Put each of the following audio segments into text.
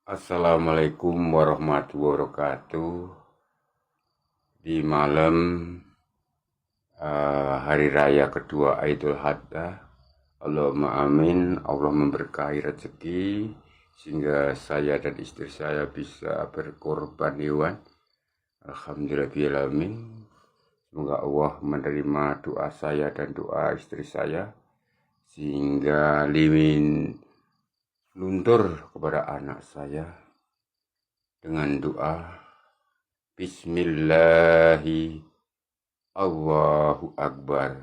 Assalamualaikum warahmatullahi wabarakatuh. Di malam hari raya kedua Idul Adha, Allahumma amin, Allah memberkahi rezeki sehingga saya dan istri saya bisa berkorban hewan. Alhamdulillahirrahmanirrahim. Semoga Allah menerima doa saya dan doa istri saya sehingga limin luntur kepada anak saya dengan doa Bismillahi Allahu Akbar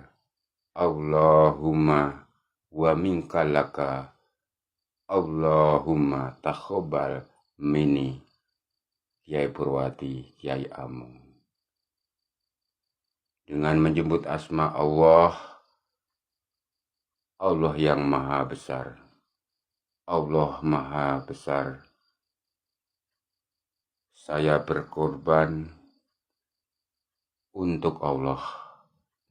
Allahumma wa minkalaka Allahumma takhobal mini Kiai Purwati Kiai Amung. Dengan menjemput asma Allah, Allah yang maha besar, Allah maha besar, saya berkorban untuk Allah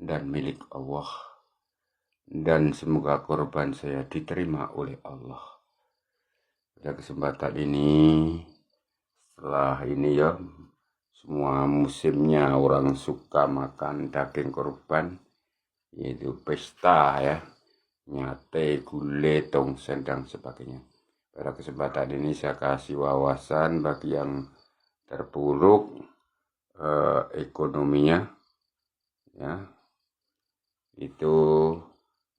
dan milik Allah, dan semoga korban saya diterima oleh Allah. Pada kesempatan ini, setelah ini ya, semua musimnya orang suka makan daging korban, yaitu pesta ya, nyate, gulai, tongseng dan sebagainya. Pada kesempatan ini saya kasih wawasan bagi yang terpuruk ekonominya ya, itu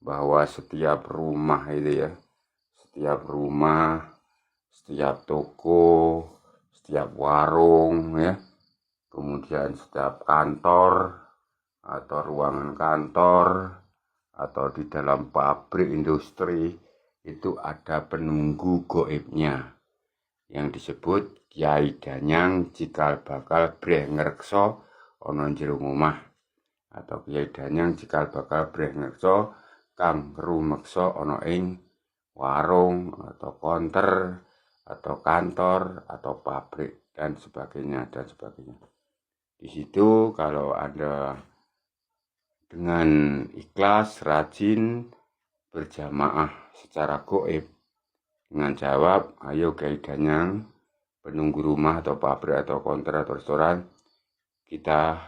bahwa setiap rumah itu ya, setiap rumah, setiap toko, setiap warung ya, kemudian setiap kantor atau ruangan kantor atau di dalam pabrik industri itu ada penunggu goibnya yang disebut Kyai Danyang cikal bakal brengrekso ana jero omah, atau Kyai Danyang cikal bakal brengrekso kang rumeksa ana ing warung atau konter atau kantor atau pabrik dan sebagainya dan sebagainya. Di situ kalau Anda dengan ikhlas, rajin, berjamaah secara goib dengan jawab, ayo Kyai Danyang, penunggu rumah atau pabrik atau konter atau restoran, kita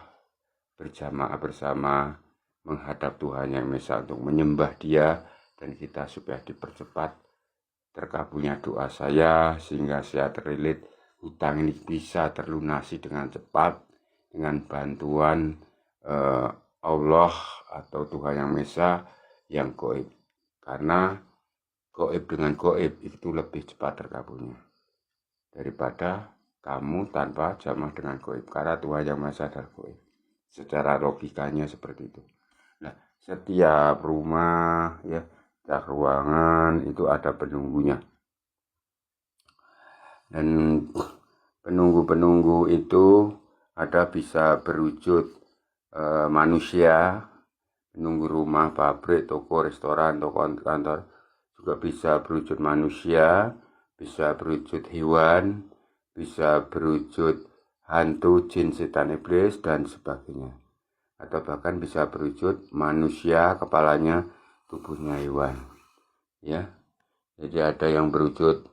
berjamaah bersama menghadap Tuhan Yang Maha Esa untuk menyembah Dia, dan kita supaya dipercepat terkabulnya doa saya sehingga saya terlilit hutang ini bisa terlunasi dengan cepat dengan bantuan Allah atau Tuhan Yang Maha Esa yang goib, karena goib dengan goib itu lebih cepat terkabulnya daripada kamu tanpa jamaah dengan goib, karena Tuhan Yang Maha Esa adalah goib. Secara logikanya seperti itu. Nah, setiap rumah ya, setiap ruangan itu ada penunggunya, dan penunggu-penunggu itu ada bisa berwujud manusia, penunggu rumah, pabrik, toko, restoran, toko kantor juga bisa berwujud manusia, bisa berwujud hewan, bisa berwujud hantu, jin, setan, iblis dan sebagainya, atau bahkan bisa berwujud manusia, kepalanya, tubuhnya hewan ya. Jadi ada yang berwujud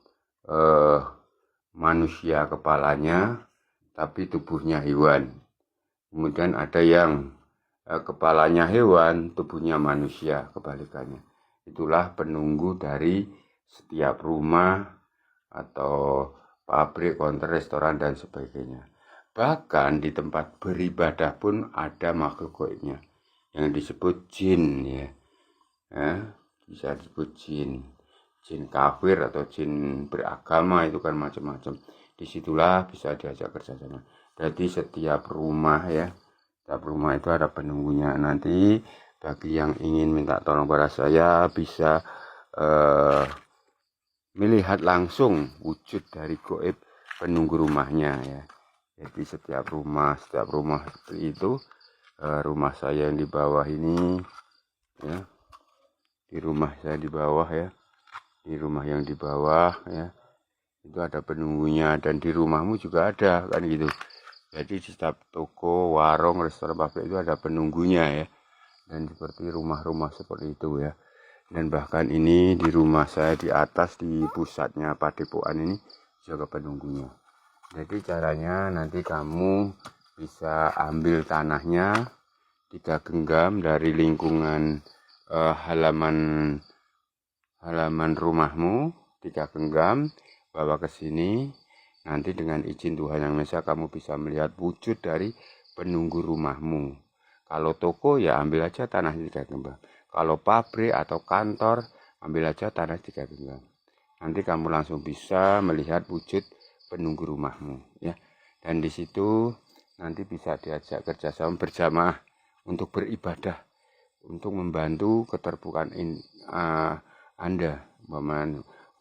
manusia kepalanya tapi tubuhnya hewan, kemudian ada yang kepalanya hewan, tubuhnya manusia, kebalikannya. Itulah penunggu dari setiap rumah atau pabrik, konter, restoran dan sebagainya. Bahkan di tempat beribadah pun ada makhluk goibnya yang disebut jin ya. Bisa disebut jin kafir atau jin beragama, itu kan macam-macam. Disitulah bisa diajak kerjasama. Jadi setiap rumah ya, setiap rumah itu ada penunggunya. Nanti bagi yang ingin minta tolong pada saya bisa melihat langsung wujud dari goib penunggu rumahnya ya. Jadi setiap rumah seperti itu. Rumah saya yang di bawah ini ya, di rumah saya di bawah ya, di rumah yang di bawah ya, itu ada penunggunya, dan di rumahmu juga ada kan gitu. Jadi di setiap toko, warung, restoran, pabrik itu ada penunggunya ya, dan seperti rumah-rumah seperti itu ya. Dan bahkan ini di rumah saya di atas, di pusatnya Padepokan ini jaga penunggunya. Jadi caranya nanti kamu bisa ambil tanahnya 3 genggam dari lingkungan halaman rumahmu, 3 genggam, bawa ke sini. Nanti dengan izin Tuhan Yang Maha Esa kamu bisa melihat wujud dari penunggu rumahmu. Kalau toko ya ambil aja tanah 3 genggam. Kalau pabrik atau kantor ambil aja tanah 3 genggam. Nanti kamu langsung bisa melihat wujud penunggu rumahmu, ya. Dan di situ nanti bisa diajak kerjasama berjamaah untuk beribadah, untuk membantu keterbukaan Anda.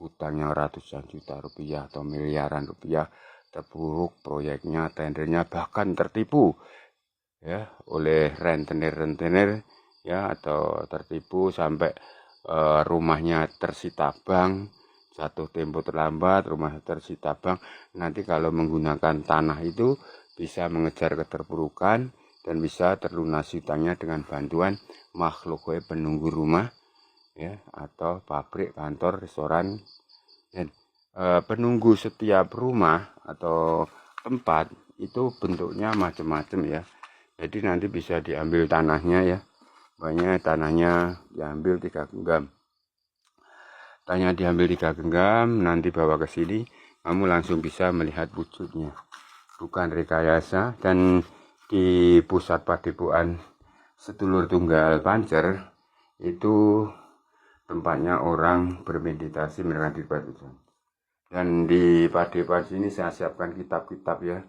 Hutangnya ratusan juta rupiah atau miliaran rupiah, terpuruk proyeknya, tendernya, bahkan tertipu ya oleh rentenir ya, atau tertipu sampai rumahnya tersita bank, jatuh tempo terlambat, rumahnya tersita bank. Nanti kalau menggunakan tanah itu bisa mengejar keterpurukan dan bisa terlunasi hutangnya dengan bantuan makhluk penunggu rumah ya, atau pabrik, kantor, restoran. Dan penunggu setiap rumah atau tempat itu bentuknya macam-macam ya. Jadi nanti bisa diambil tanahnya ya, banyak tanahnya diambil 3 genggam. Tanahnya diambil 3 genggam, nanti bawa ke sini, kamu langsung bisa melihat wujudnya. Bukan rekayasa. Dan di pusat padepokan Sedulur Tunggal Pancer itu tempatnya orang bermeditasi menerangkan diri Tuhan. Dan di padepokan sini saya siapkan kitab-kitab ya,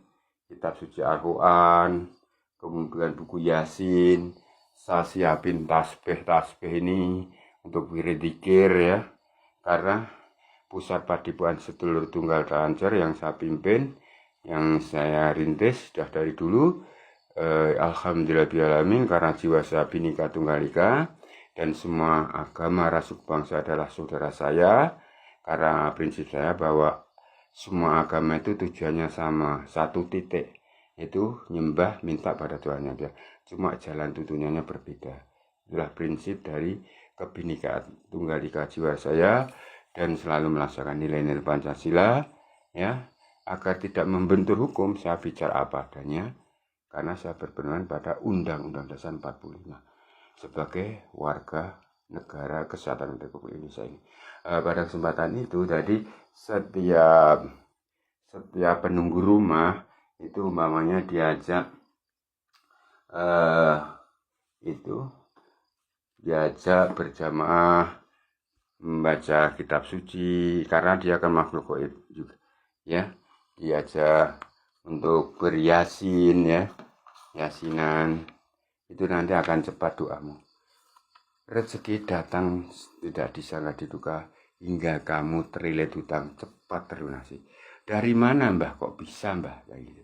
kitab suci Al-Quran, kemudian buku Yasin. Saya siapin tasbih ini untuk berzikir ya, karena pusat padepokan Sedulur Tunggal Pancer yang saya pimpin, yang saya rintis sudah dari dulu. Alhamdulillahirrahmanirrahim, karena jiwa saya Bhinneka Tunggal Ika dan semua agama ras suku bangsa adalah saudara saya, karena prinsip saya bahwa semua agama itu tujuannya sama, satu titik, itu nyembah minta pada Tuhan yang dia, cuma jalan tuntunannya berbeda. Itulah prinsip dari Kebhinneka Tunggal Ika jiwa saya, dan selalu melaksanakan nilai-nilai Pancasila ya, agar tidak membentur hukum. Saya bicara apa adanya karena saya berpedoman pada Undang-Undang Dasar 45 sebagai warga negara Kesatuan Republik Indonesia ini. Pada kesempatan itu jadi setiap penunggu rumah itu umpamanya diajak berjamaah membaca kitab suci, karena dia akan makhluk gaib juga ya, diajak untuk beryasin ya, yasinan, itu nanti akan cepat doamu. Rezeki datang tidak disangka diduga, hingga kamu terlilit hutang cepat terlunasi. Dari mana mbah kok bisa mbah kayak gitu?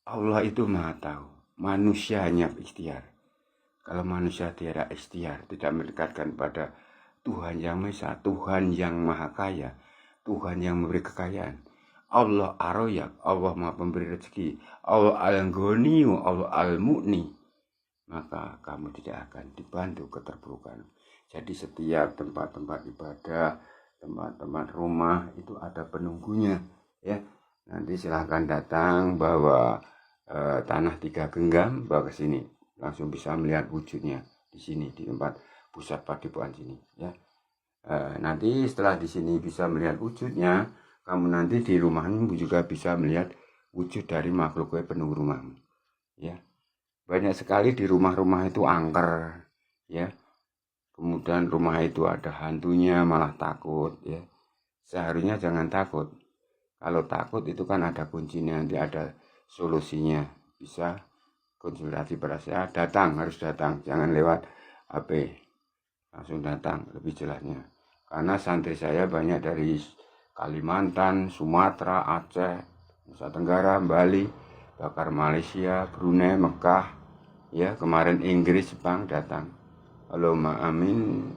Allah itu maha tahu, manusia hanya ikhtiar. Kalau manusia tidak ikhtiar, tidak mendekatkan pada Tuhan yang Maha Esa, Tuhan yang Maha Kaya, Tuhan yang memberi kekayaan, Allah Ar-Razzaq, Allah Maha Pemberi rezeki, Allah Al-Ghaniyu, Allah Al-Mu'ni, maka kamu tidak akan dibantu keterpurukan. Jadi setiap tempat-tempat ibadah, tempat-tempat rumah itu ada penunggunya ya. Nanti silahkan datang bawa tanah 3 genggam, bawa ke sini, langsung bisa melihat wujudnya di sini, di tempat pusat padepokan sini ya. Nanti setelah di sini bisa melihat wujudnya, kamu nanti di rumahmu juga bisa melihat wujud dari makhluk penunggu rumahmu ya. Banyak sekali di rumah-rumah itu angker ya, kemudian rumah itu ada hantunya, malah takut ya. Seharusnya jangan takut. Kalau takut itu kan ada kuncinya, nanti ada solusinya, bisa konsultasi pada saya, harus datang, jangan lewat HP, langsung datang lebih jelasnya. Karena santri saya banyak dari Kalimantan, Sumatera, Aceh, Nusa Tenggara, Bali, bahkan Malaysia, Brunei, Mekah ya, kemarin Inggris, Jepang datang. Allahumma amin.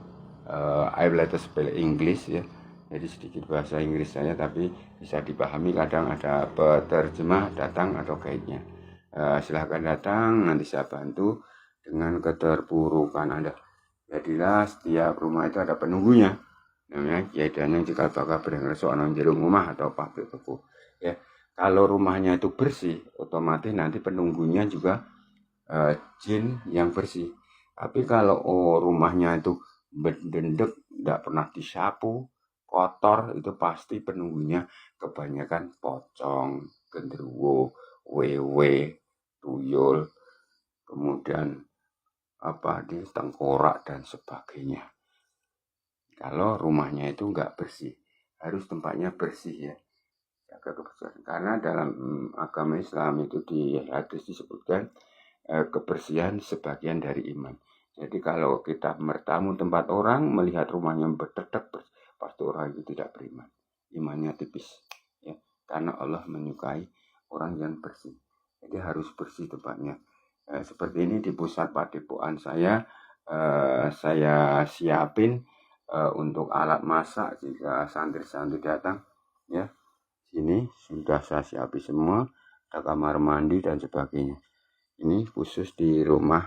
I like to speak English ya, jadi sedikit bahasa Inggris saya tapi bisa dipahami, kadang ada penerjemah datang atau guide-nya. Silahkan datang, nanti saya bantu dengan keterpurukan Anda. Jadilah setiap rumah itu ada penunggunya namanya Kiai Danang jika bakal berengreso ana jero rumah atau pabrik toko ya. Kalau rumahnya itu bersih, otomatis nanti penunggunya juga jin yang bersih. Tapi kalau rumahnya itu berdendek, tidak pernah disapu, kotor, itu pasti penunggunya kebanyakan pocong, genderuwo, wewe, tuyul, kemudian apa di tengkorak dan sebagainya. Kalau rumahnya itu nggak bersih, harus tempatnya bersih ya, jaga kebersihan. Karena dalam agama Islam itu di hadis disebutkan kebersihan sebagian dari iman. Jadi kalau kita bertamu tempat orang, melihat rumahnya berdetak, pasti orang itu tidak beriman. Imannya tipis. Ya. Karena Allah menyukai orang yang bersih. Jadi harus bersih tempatnya. Seperti ini di pusat padepokan saya siapin untuk alat masak jika santri-santri datang. Ya, sini sudah saya siapin semua, ada kamar mandi dan sebagainya. Ini khusus di rumah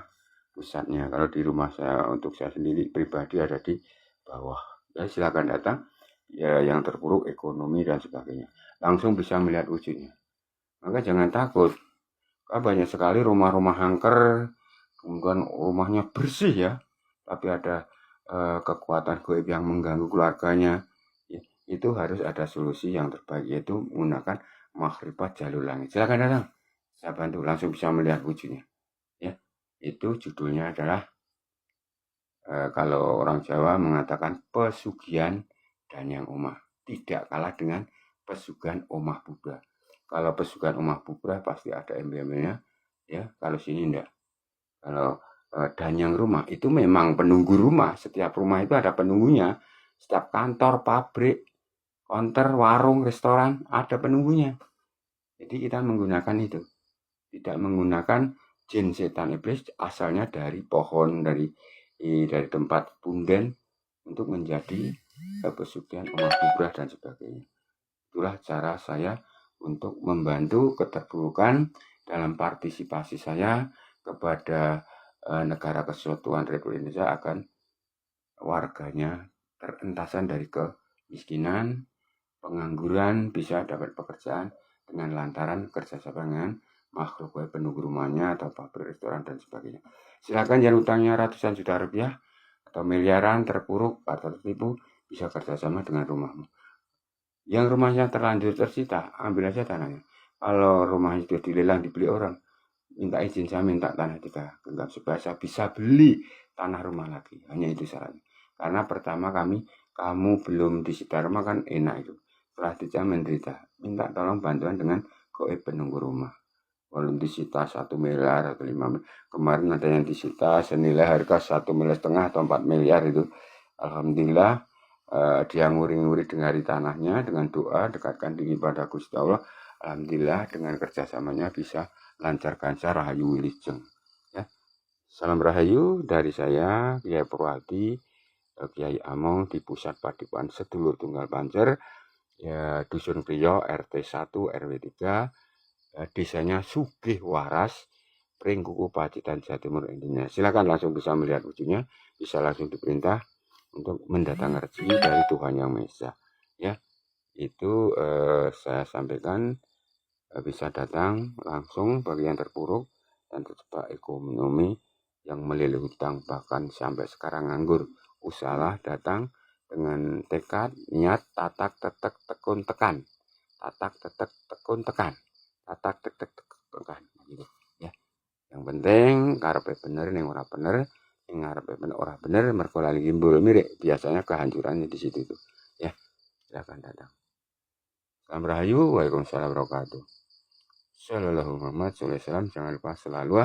pusatnya. Kalau di rumah saya untuk saya sendiri pribadi ada di bawah. Ya silakan datang. Ya yang terpuruk ekonomi dan sebagainya. Langsung bisa melihat wujudnya. Maka jangan takut. Banyak sekali rumah-rumah angker, kemudian rumahnya bersih ya, tapi ada kekuatan gaib yang mengganggu keluarganya. Ya, itu harus ada solusi yang terbaik, yaitu menggunakan makhrifat jalur langit. Silakan datang. Saya bantu langsung bisa melihat wujudnya. Ya, itu judulnya adalah kalau orang Jawa mengatakan pesugihan Danyang Omah, tidak kalah dengan pesugihan Omah Buddha. Kalau pesugihan Omah Buddha pasti ada embel-embelnya, ya. Kalau sini enggak. Kalau Danyang rumah itu memang penunggu rumah. Setiap rumah itu ada penunggunya. Setiap kantor, pabrik, konter, warung, restoran ada penunggunya. Jadi kita menggunakan itu. Tidak menggunakan jin setan iblis asalnya dari pohon, dari tempat punden untuk menjadi pesugihan umat bubrah dan sebagainya. Itulah cara saya untuk membantu keterburukan dalam partisipasi saya kepada negara kesatuan Republik Indonesia akan warganya terentasan dari kemiskinan, pengangguran, bisa dapat pekerjaan dengan lantaran kerjasama dengan makhluk baik penunggu rumahnya atau pabrik restoran dan sebagainya. Silakan yang utangnya ratusan juta rupiah atau miliaran terpuruk atau tertipu bisa kerjasama dengan rumahmu. Yang rumahnya terlanjur tersita, ambil aja tanahnya. Kalau rumahnya sudah dilelang dibeli orang, minta izin, saya minta tanah kita genggam supaya saya bisa beli tanah rumah lagi. Hanya itu syaratnya. Karena pertama kamu belum disita rumah kan enak itu. Setelah disita menderita, minta tolong bantuan dengan goib penunggu rumah. Belum disita 1 miliar atau 5 miliar. Kemarin ada yang disita senilai harga 1,5 miliar atau 4 miliar itu. Alhamdulillah dia nguri-nguri dengar tanahnya dengan doa, dekatkan diri pada Gusti Allah. Alhamdulillah dengan kerjasamanya bisa lancarkan cara Rahayu Wilujeng. Ya. Salam Rahayu dari saya, Kiai Purwadi, Kiai Among di Pusat Padepokan Sedulur Tunggal Banjar, ya, Dusun Priyo, RT 1, RW 3, desanya Sugih Waras, Pringkuku Pacitan, Jawa Timur, Indonesia. Silakan langsung bisa melihat wujudnya, bisa langsung diperintah untuk mendatang rezeki dari Tuhan Yang Maha Esa. Ya, itu saya sampaikan bisa datang langsung bagi yang terpuruk dan terjebak ekonomi yang melilih hutang bahkan sampai sekarang nganggur. Usahalah datang dengan tekad, niat, tatak, tetek, tekun, tekan. Tatak, tetek, tekun, tekan. Tatak, tetek, tekan. Gitu. Ya. Yang penting karepe bener ning ora bener, ning ngarepe ora bener mergo lali gimbul mirip. Biasanya kehancurannya di situ tuh. Ya, silakan datang. Salam Rahayu, Waalaikumsalam warahmatullahi wabarakatuh. Sallallahu Muhammad SAW. Jangan lupa selalu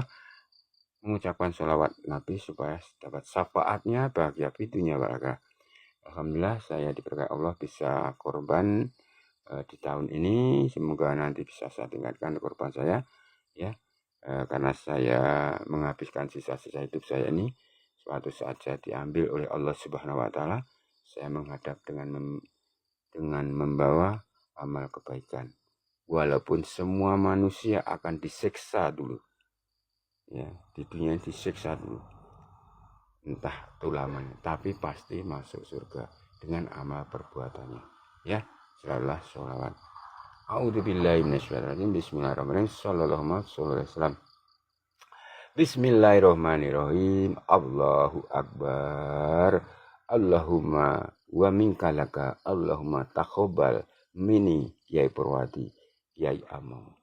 mengucapkan sholawat Nabi supaya dapat syafaatnya bahagia di dunia akhirat. Alhamdulillah saya diberkahi Allah bisa korban di tahun ini. Semoga nanti bisa saya tingkatkan korban saya ya, karena saya menghabiskan sisa-sisa hidup saya ini suatu saat saya diambil oleh Allah Subhanahu Wa Taala. Saya menghadap dengan membawa amal kebaikan. Walaupun semua manusia akan disiksa dulu, ya di dunia disiksa dulu, entah itu lamanya, tapi pasti masuk surga dengan amal perbuatannya. Ya, selalulah sholawat. A'udzubillahi minasyaitonirrajim. Bismillahirrahmanirrahim. Sallallahu alaihi wasallam. Bismillahirrahmanirrahim. Allahu akbar. Allahumma wa minkalaka. Allahumma taqabbal mini Kiai Purwadi, Kiai Among.